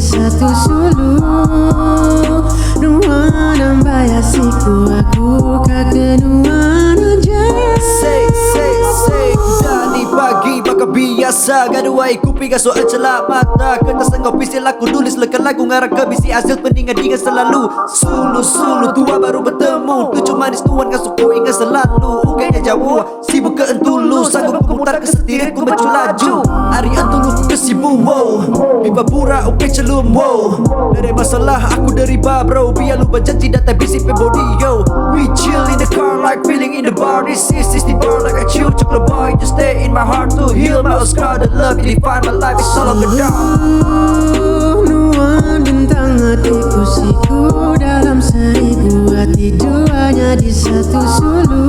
satu sulu. Nuana bayasiku aku kakenuan aja. Say Dani pagi bakal biasa gaduai kuping soal celak mata. Kertas tengok pisil aku nulis lekan lagu ngarang ke bisi hasil peningan dengan selalu. Sulu tua baru bertemu. Tujuh manis tuan ngasuku ingat selalu. Ugainya jauh sibuk ke entulu. Sanggup memutar kesetiran ku maju laju. Hari entulu ku kesibu wow. Biba pura oke celum wow. Dari masalah aku deriba bro. Biar lu berjanji datang bisi pe body yo. We chill in the car like feeling in the bar. This is the bar like I chill. Chocolate boy just stay in my heart to heal my scar. The love you define my life is all over down. Nuan bintang hatiku siku dalam seribu hati, duanya di satu sulu.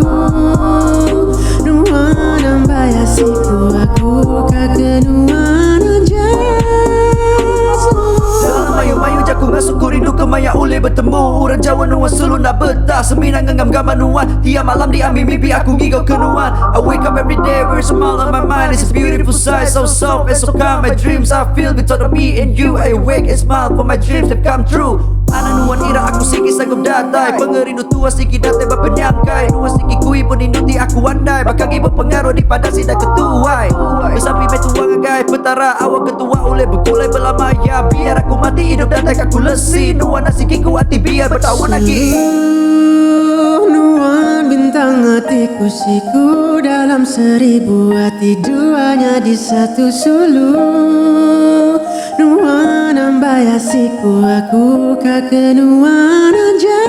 Nuan bayasiku aku kakenuan aja. Dalam mayu-mayu jaku ngasuku rindu ke maya oleh bertemu. Orang Jawa nuan selu nak betah seminang ngam gambar nuan. Tiap malam diambil mimpi aku ngigau ke nuan. I wake up every day with a smile on my mind. It's a beautiful sight, so soft and so calm. My dreams I feel between me and you. I wake and smile for my dreams have come true. Anak nuan ira aku sikit sanggup datai. Pengerindu tua sikit datai berpenyangkai. Nuan sikit kui pun induti aku andai. Bakal ibu pengaruh di pada sidang ketuai. Bersapi metuang agai petara awak ketua oleh berkulai berlama ya. Biar aku mati hidup datai aku lesi. Nuan sikit ku hati biar bertawan lagi. Nuan bintang hatiku siku dalam seribu hati, duanya di satu sulu. Nuan bayasiku aku kakenuan aja.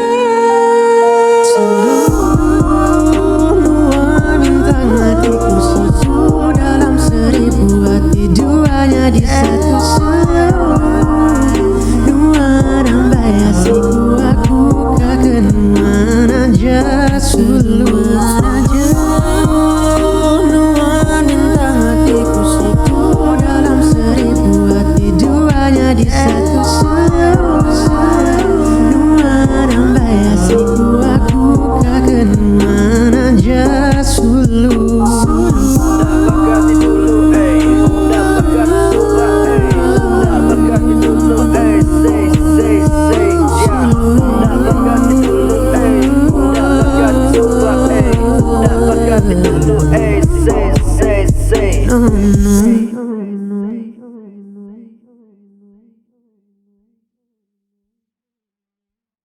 Nuan bintang hatiku siku dalam seribu hati, duanya di satu sulu. Nuan bayasiku aku kakenuan aja. Suluan aja. Nuan bintang hatiku siku dalam seribu hati, duanya di satu sulu. Nuan bayasiku aku kakenuan aja. Sulu. Say